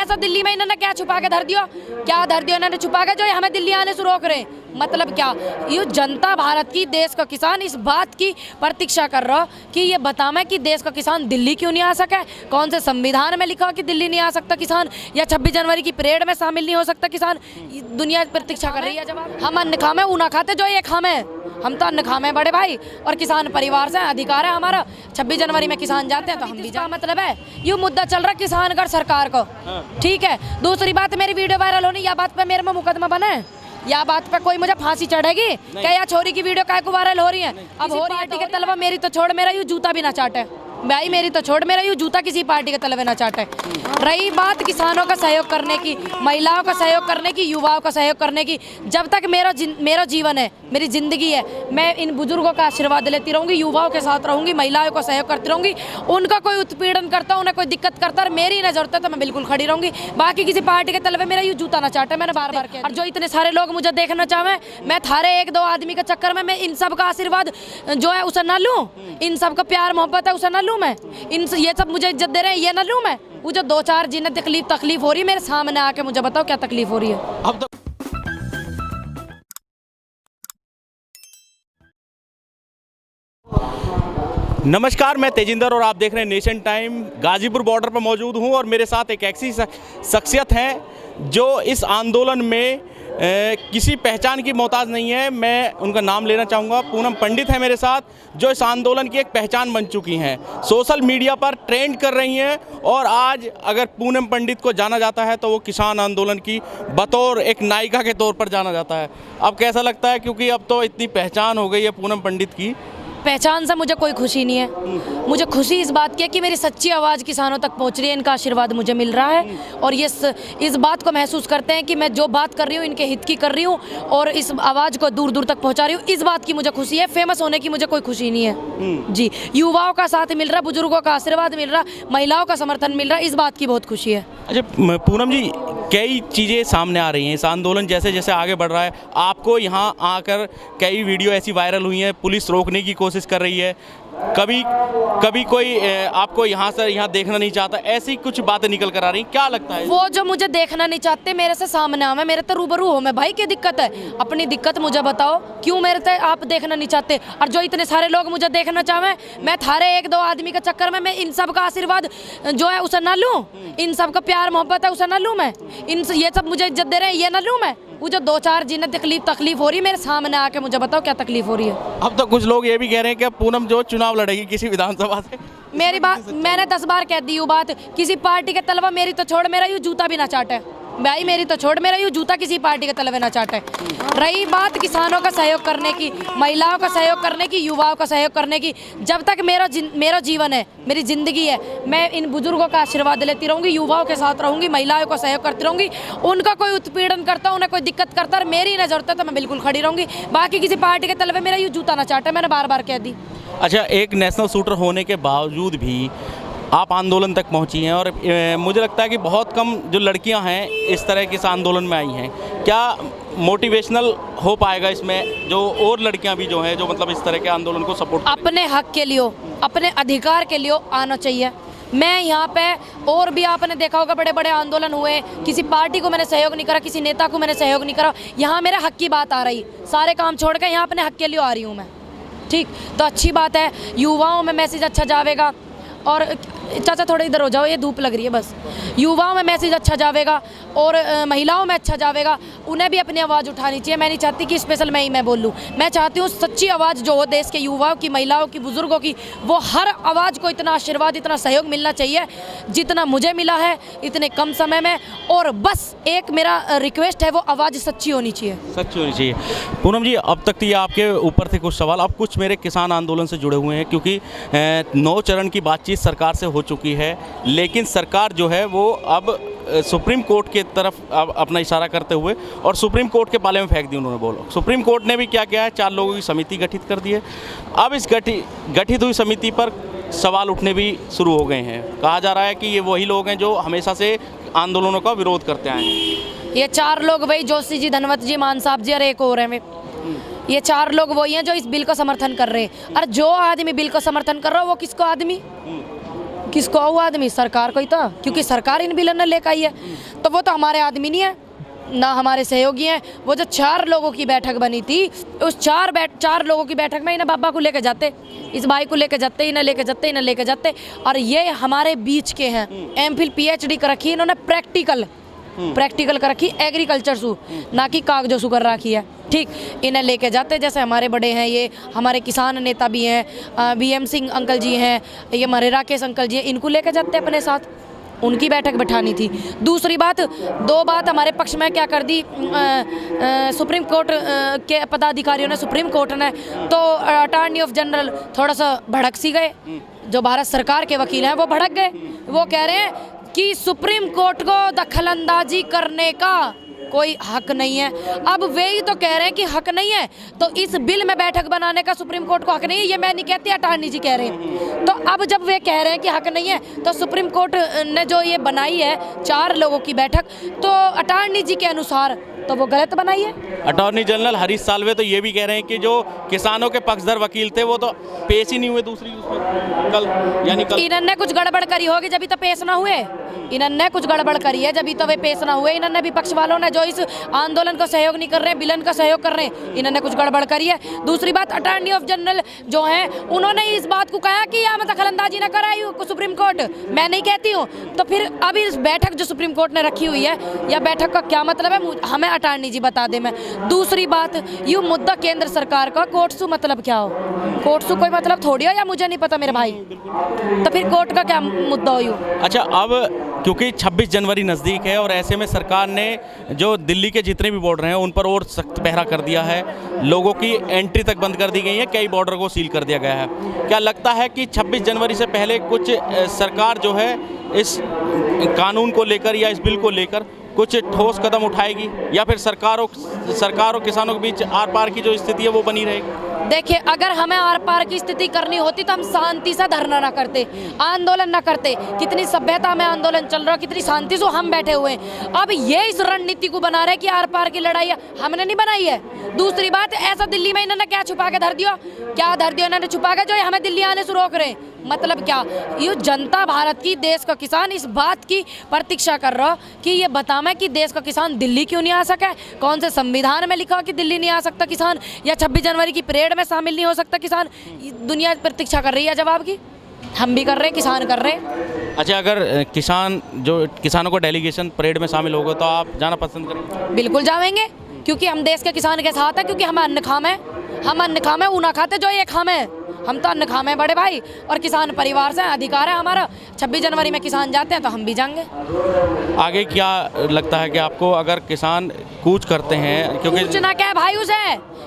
ऐसा दिल्ली में इन्होंने क्या छुपा के धर दिया, क्या धर दिया इन्होंने छुपा के, जो हमें दिल्ली आने से रोक रहे। मतलब क्या, ये जनता भारत की, देश का किसान इस बात की प्रतीक्षा कर रहा कि ये बतावे कि देश का किसान दिल्ली क्यों नहीं आ सके। कौन से संविधान में लिखा कि दिल्ली नहीं आ सकता किसान, या 26 जनवरी की परेड में शामिल नहीं हो सकता किसान। दुनिया प्रतीक्षा कर रही है जवाब। हम अन्न खामे ऊ ना खाते जो ये खामे, हम तो अन्न खामे बड़े भाई, और किसान परिवार से अधिकार है हमारा। 26 जनवरी में किसान जाते हैं तो हम भी जा। मतलब है ये मुद्दा चल रहा है किसान का सरकार को, ठीक है। दूसरी बात, मेरी वीडियो वायरल होनी, या बात पे मेरे में मुकदमा बने, या बात पे कोई मुझे फांसी चढ़ेगी क्या, या छोरी की वीडियो काय को वायरल हो रही है। अब हो रही है तलवा, मेरी तो छोड़, मेरा यूं जूता भी ना चाटे भाई, मेरी तो छोड़, मेरा यूं जूता किसी पार्टी के तलवे ना चाटे। रही बात किसानों का सहयोग करने की, महिलाओं का सहयोग करने की, युवाओं का सहयोग करने की, जब तक मेरा जीवन है, मेरी जिंदगी है, मैं इन बुजुर्गों का आशीर्वाद लेती रहूंगी, युवाओं के साथ रहूंगी, महिलाओं का सहयोग करती रहूंगी। उनका कोई उत्पीड़न करता, उन्हें कोई दिक्कत करता, मेरी न जरूरत है तो मैं बिल्कुल खड़ी रहूंगी। बाकी किसी पार्टी के तलवे मेरा यूं जूता ना चाटे, मैंने बार बार किया। और जो इतने सारे लोग मुझे देखना चाहे, मैं थारे 1-2 आदमी के चक्कर में मैं इन सब का आशीर्वाद जो है उसे ना लूं, इन सब का प्यार मोहब्बत है उसे ना लूं मैं, इन ये सब मुझे इज्जत दे रहे हैं ये ना लूं मैं। वो जो 2-4 जिन्हें तकलीफ हो रही है, मेरे सामने आके मुझे बताओ क्या तकलीफ हो रही है। अब तो नमस्कार, मैं तेजिंदर और आप देख रहे हैं नेशन टाइम। गाजीपुर बॉर्डर पर मौजूद हूं और मेरे साथ एक ऐसी शख्सियत है जो इस आंदोलन में किसी पहचान की मोहताज नहीं है। मैं उनका नाम लेना चाहूँगा। पूनम पंडित है मेरे साथ, जो इस आंदोलन की एक पहचान बन चुकी हैं, सोशल मीडिया पर ट्रेंड कर रही हैं। और आज अगर पूनम पंडित को जाना जाता है तो वो किसान आंदोलन की बतौर एक नायिका के तौर पर जाना जाता है। अब कैसा लगता है, क्योंकि अब तो इतनी पहचान हो गई है पूनम पंडित की? पहचान से मुझे कोई खुशी नहीं है। मुझे खुशी इस बात की है कि मेरी सच्ची आवाज़ किसानों तक पहुंच रही है, इनका आशीर्वाद मुझे मिल रहा है, और ये इस बात को महसूस करते हैं कि मैं जो बात कर रही हूँ इनके हित की कर रही हूँ, और इस आवाज़ को दूर दूर तक पहुँचा रही हूँ। इस बात की मुझे खुशी है। फेमस होने की मुझे कोई खुशी नहीं है जी। युवाओं का साथ मिल रहा, बुजुर्गों का आशीर्वाद मिल रहा, महिलाओं का समर्थन मिल रहा, इस बात की बहुत खुशी है। अच्छा पूनम जी, कई चीज़ें सामने आ रही हैं, इस आंदोलन जैसे जैसे आगे बढ़ रहा है, आपको यहाँ आकर कई वीडियो ऐसी वायरल हुई हैं, पुलिस रोकने की कोशिश कर रही है, कभी कोई आपको यहाँ से यहाँ देखना नहीं चाहता, ऐसी कुछ बातें निकल कर आ रही, क्या लगता है? वो जो मुझे देखना नहीं चाहते मेरे से सामने आवे, मेरे तो रूबरू हो मैं भाई, क्या दिक्कत है? अपनी दिक्कत मुझे बताओ, क्यों मेरे से आप देखना नहीं चाहते? और जो इतने सारे लोग मुझे देखना चाहे, मैं थारे 1-2 आदमी के चक्कर में मैं इन सब का आशीर्वाद जो है उसे ना लूं, इन सब का प्यार मोहब्बत है उसे ना लूं मैं, ये सब मुझे इज्जत दे रहे हैं ये ना लूं मैं। वो जो 2-4 जिन्हें तकलीफ हो रही है, मेरे सामने आके मुझे बताओ क्या तकलीफ हो रही है। अब तो कुछ लोग ये भी कह रहे हैं कि पूनम जो चुनाव लड़ेगी किसी विधानसभा से। मेरी बात मैंने 10 बार कह दी, वो बात किसी पार्टी के तलवा, मेरी तो छोड़, मेरा यूं जूता भी ना चाटे भाई, मेरी तो छोड़, मेरा यूं जूता किसी पार्टी के तलवे ना चाटे। रही बात किसानों का सहयोग करने की, महिलाओं का सहयोग करने की, युवाओं का सहयोग करने की, जब तक मेरा जीवन है, मेरी जिंदगी है, मैं इन बुजुर्गों का आशीर्वाद लेती रहूंगी, युवाओं के साथ रहूंगी, महिलाओं का सहयोग करती रहूंगी। उनका कोई उत्पीड़न करता, उन्हें कोई दिक्कत करता, मेरी न जरूरत है तो मैं बिल्कुल खड़ी रहूंगी। बाकी किसी पार्टी के तलवे मेरा यूं जूता ना चाटे, मैंने बार बार कह दी। अच्छा, एक नेशनल शूटर होने के बावजूद भी आप आंदोलन तक पहुंची हैं, और मुझे लगता है कि बहुत कम जो लड़कियां हैं इस तरह के इस आंदोलन में आई हैं। क्या मोटिवेशनल हो पाएगा इसमें, जो और लड़कियां भी जो हैं, जो मतलब इस तरह के आंदोलन को सपोर्ट अपने हक के लिए, अपने अधिकार के लिए आना चाहिए? मैं यहाँ पे, और भी आपने देखा होगा बड़े बड़े आंदोलन हुए, किसी पार्टी को मैंने सहयोग नहीं करा, किसी नेता को मैंने सहयोग नहीं करा। यहाँ मेरे हक की बात आ रही, सारे काम छोड़ के यहाँ अपने हक के लिए आ रही हूँ मैं, ठीक तो अच्छी बात है। युवाओं में मैसेज अच्छा जाएगा, और चाचा थोड़ा इधर हो जाओ, ये धूप लग रही है बस। युवाओं में मैसेज अच्छा जाएगा और महिलाओं में अच्छा जाएगा, उन्हें भी अपनी आवाज़ उठानी चाहिए। मैं नहीं चाहती कि स्पेशल मैं बोलूँ, मैं चाहती हूँ सच्ची आवाज़ जो हो देश के युवाओं की, महिलाओं की, बुजुर्गों की, वो हर आवाज़ को इतना आशीर्वाद, इतना सहयोग मिलना चाहिए जितना मुझे मिला है इतने कम समय में। और बस एक मेरा रिक्वेस्ट है, वो आवाज़ सच्ची होनी चाहिए, सच्ची होनी चाहिए। पूनम जी, अब तक तो ये आपके ऊपर थे कुछ सवाल, अब कुछ मेरे किसान आंदोलन से जुड़े हुए हैं, क्योंकि 9 चरण की बातचीत सरकार से हो चुकी है, लेकिन सरकार जो है वो अब सुप्रीम कोर्ट की तरफ अपना इशारा करते हुए, और सुप्रीम कोर्ट के पाले में फेंक दी उन्होंने बोलो। सुप्रीम कोर्ट ने भी क्या किया है, 4 लोगों की समिति गठित कर दी है। अब इस गठित हुई समिति पर सवाल उठने भी शुरू हो गए हैं। कहा जा रहा है कि ये वही लोग हैं जो हमेशा से आंदोलनों का विरोध करते आए हैं। ये 4 लोग वही जोशी जी, धनवत जी, मान साहब जी और एक और हैं, ये 4 लोग वही हैं जो इस बिल का समर्थन कर रहे हैं। और जो आदमी बिल का समर्थन कर रहा है वो किसको आदमी, किसको वो आदमी? सरकार को ही था, क्योंकि सरकार इन बिलन ने लेकर आई है। तो वो तो हमारे आदमी नहीं है ना हमारे सहयोगी हैं। वो जो 4 लोगों की बैठक बनी थी, उस 4 लोगों की बैठक में इन्हें बाबा को लेके जाते, इस भाई को लेके जाते, इन्हें लेके जाते, इन्हें लेके जाते। और ये हमारे बीच के हैं, एमफिल पीएचडी कर रखी इन्होंने, प्रैक्टिकल कर रखी, एग्रीकल्चर सू ना कि कागजों सू कर रखी है। ठीक, इन्हें लेके जाते, जैसे हमारे बड़े हैं, ये हमारे किसान नेता भी हैं, BM सिंह अंकल जी हैं, ये हमारे राकेश अंकल जी हैं, इनको लेके जाते अपने साथ, उनकी बैठक बैठानी थी। दूसरी बात, 2 बात हमारे पक्ष में क्या कर दी, सुप्रीम कोर्ट के पदाधिकारियों ने, सुप्रीम कोर्ट ने, तो अटॉर्नी ऑफ जनरल थोड़ा सा भड़क सी गए, जो भारत सरकार के वकील हैं वो भड़क गए। वो कह रहे हैं कि सुप्रीम कोर्ट को दखलंदाजी करने का कोई हक नहीं है। अब वे ही तो कह रहे हैं कि हक नहीं है, तो इस बिल में बैठक बनाने का सुप्रीम कोर्ट को हक नहीं है, ये मैं नहीं कहती, अटॉर्नी जी कह रहे हैं। तो अब जब वे कह रहे हैं कि हक नहीं है, तो सुप्रीम कोर्ट ने जो ये बनाई है 4 लोगों की बैठक, तो अटॉर्नी जी के अनुसार तो वो गलत बनाई है। अटॉर्नी जनरल हरीश साल्वे तो ये भी कह रहे हैं कि जो किसानों के पक्षधर वकील थे वो तो पेश ही नहीं हुए दूसरी उसमें कल इन्होंने कुछ गड़बड़ करी होगी जब तो पेश ना हुए, इन्होंने कुछ गड़बड़ करी है जब तो वे पेश ना हुए। इन्होंने विपक्ष वालों ने जो इस आंदोलन को सहयोग नहीं कर रहे, बिलन का सहयोग कर रहे हैं, इन्होंने कुछ गड़बड़ करी है। दूसरी बात, अटॉर्नी ऑफ जनरल जो हैं उन्होंने इस बात को कहा कि यहाँ दखलंदाजी ना कराई सुप्रीम कोर्ट, मैं नहीं कहती हूँ। तो फिर अभी इस बैठक जो सुप्रीम कोर्ट ने रखी हुई है, या बैठक का क्या मतलब है, हमें अटॉर्नी जी बता दे। मैं दूसरी बात, ये मुद्दा केंद्र सरकार का, कोर्ट सु मतलब क्या हो? कोर्ट सु कोई मतलब थोड़ी हो, या मुझे नहीं पता मेरे भाई, तो फिर कोर्ट का क्या मुद्दा हो? अच्छा, अब क्योंकि 26 जनवरी नज़दीक है और ऐसे में सरकार ने जो दिल्ली के जितने भी बॉर्डर हैं उन पर और सख्त पहरा कर दिया है, लोगों की एंट्री तक बंद कर दी गई है, कई बॉर्डर को सील कर दिया गया है। क्या लगता है कि 26 जनवरी से पहले कुछ सरकार जो है इस कानून को लेकर या इस बिल को लेकर कुछ ठोस कदम उठाएगी, या फिर सरकार और किसानों के बीच आर पार की जो स्थिति है वो बनी रहेगी? देखिए, अगर हमें आर पार की स्थिति करनी होती तो हम शांति से धरना ना करते, आंदोलन ना करते। कितनी सभ्यता में आंदोलन चल रहा, कितनी शांति से हम बैठे हुए हैं। अब ये इस रणनीति को बना रहे कि आर पार की लड़ाई हमने नहीं बनाई है। दूसरी बात, ऐसा दिल्ली में इन्होंने क्या छुपा के धर दिया, इन्होंने छुपा के, जो हमें दिल्ली आने से रोक रहे हैं। मतलब क्या, ये जनता भारत की, देश का किसान इस बात की प्रतीक्षा कर रहा कि ये बतावे कि देश का किसान दिल्ली क्यों नहीं आ सके, कौन से संविधान में लिखा कि दिल्ली नहीं आ सकता किसान, या 26 जनवरी की परेड में शामिल नहीं हो सकता किसान। दुनिया प्रतीक्षा कर रही है जवाब की, हम भी कर रहे हैं, किसान कर रहे हैं। अच्छा, अगर किसानों को डेलीगेशन परेड में शामिल होगा तो आप जाना पसंद करेंगे? बिल्कुल जाएंगे, क्योंकि हम देश के किसान के साथ हैं, क्योंकि हम अन्न खामे, ऊना खाते जो ये खामे, हम तो अन्न खामे बड़े भाई, और किसान परिवार से अधिकार है हमारा। 26 जनवरी में किसान जाते हैं तो हम भी जाएंगे। आगे क्या लगता है कि आपको, अगर किसान कूच करते हैं, क्योंकि कूच ना क्या है भाई, उसे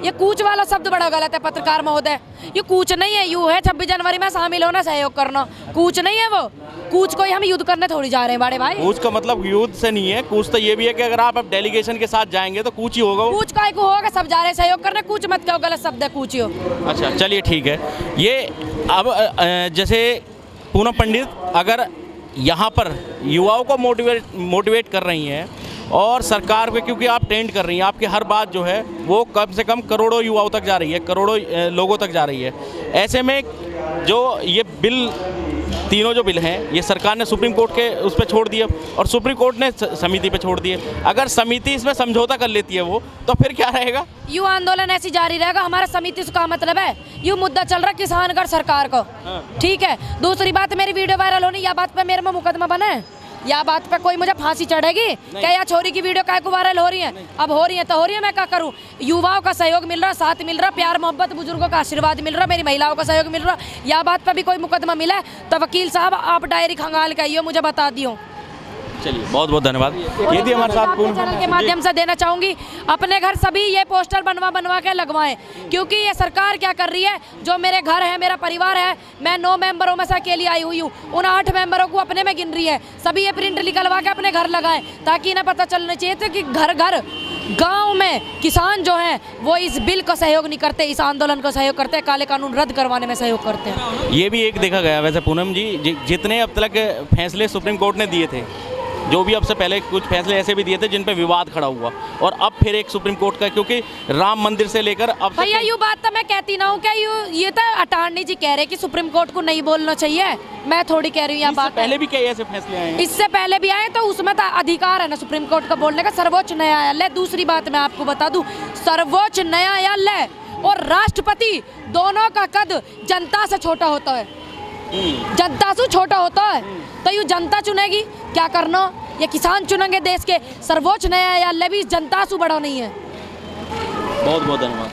ये कूच वाला शब्द बड़ा गलत है पत्रकार महोदय, ये कूच नहीं है, यू है 26 जनवरी में शामिल होना, सहयोग करना, कूच नहीं है वो। कूच को ही हम युद्ध करने थोड़ी जा रहे हैं बड़े भाई। कूच का मतलब युद्ध से नहीं है, कूच तो ये भी है कि अगर आप डेलीगेशन के साथ जाएंगे तो कूच ही होगा। कूच का को होगा, सब जा रहे हैं सहयोग करने, कूच मत कहो, गलत शब्द है कूच हो। अच्छा, चलिए ठीक है। ये अब जैसे पूनम पंडित अगर यहाँ पर युवाओं को मोटिवेट कर रही हैं, और सरकार पे क्योंकि आप ट्रेंड कर रही हैं, आपकी हर बात जो है वो कम से कम करोड़ों युवाओं तक जा रही है, करोड़ों लोगों तक जा रही है। ऐसे में जो ये बिल, तीनों जो बिल हैं, ये सरकार ने सुप्रीम कोर्ट के उस पर छोड़ दिए और सुप्रीम कोर्ट ने समिति पे छोड़ दिए। अगर समिति इसमें समझौता कर लेती है वो, तो फिर क्या रहेगा? यू आंदोलन ऐसी जारी रहेगा। हमारा समिति से का मतलब है, यू मुद्दा चल रहा किसान का सरकार को, ठीक है। दूसरी बात, मेरी वीडियो वायरल होनी, या बात पे मेरे में मुकदमा बने, या बात पे कोई मुझे फांसी चढ़ेगी क्या? या छोरी की वीडियो काय को वायरल हो रही है, अब हो रही है तो हो रही है, मैं क्या करूं? युवाओं का सहयोग मिल रहा, साथ मिल रहा, प्यार मोहब्बत, बुजुर्गों का आशीर्वाद मिल रहा, मेरी महिलाओं का सहयोग मिल रहा। या बात पे भी कोई मुकदमा मिला तो वकील साहब आप डायरी खंगाल के आइयो, मुझे बता दियो। चलिए, बहुत बहुत धन्यवाद। ये थी हमारे साथ चैनल के माध्यम से देना चाहूंगी, अपने घर सभी ये पोस्टर बनवा के लगवाएं, क्योंकि ये सरकार क्या कर रही है, जो मेरे घर है, मेरा परिवार है, मैं 9 मेंबरों में से अकेली आई हुई हूँ, उन 8 मेंबरों को अपने में गिन रही है। सभी ये प्रिंट निकलवा के अपने घर लगाएं, ताकि इन्हें पता चलना चाहिए था कि घर घर गांव में किसान जो हैं वो इस बिल को सहयोग नहीं करते, इस आंदोलन को सहयोग करते हैं, काले कानून रद्द करवाने में सहयोग करते हैं। ये भी एक देखा गया वैसे पूनम जी, जितने अब तक फैसले सुप्रीम कोर्ट ने दिए थे, जो भी अब से पहले कुछ फैसले ऐसे भी दिए थे जिन पे विवाद खड़ा हुआ, और अब फिर एक सुप्रीम कोर्ट का, क्योंकि राम मंदिर से लेकर अब भैया यूँ बात तो मैं कहती ना हूँ क्या, ये तो अटार्नी जी कह रहे कि सुप्रीम कोर्ट को नहीं बोलना चाहिए, मैं थोड़ी कह रही हूँ यहाँ बात। पहले भी कई ऐसे फैसले आए हैं। इससे पहले भी आए तो उसमें तो अधिकार है ना सुप्रीम कोर्ट का बोलने का, सर्वोच्च न्यायालय। दूसरी बात मैं आपको बता दूं, सर्वोच्च न्यायालय और राष्ट्रपति दोनों का कद जनता से छोटा होता है, जनता से छोटा होता है। तो ये जनता चुनेगी क्या करना, ये किसान चुनेंगे देश के। सर्वोच्च न्यायालय भी जनता से बड़ा नहीं है। बहुत बहुत धन्यवाद।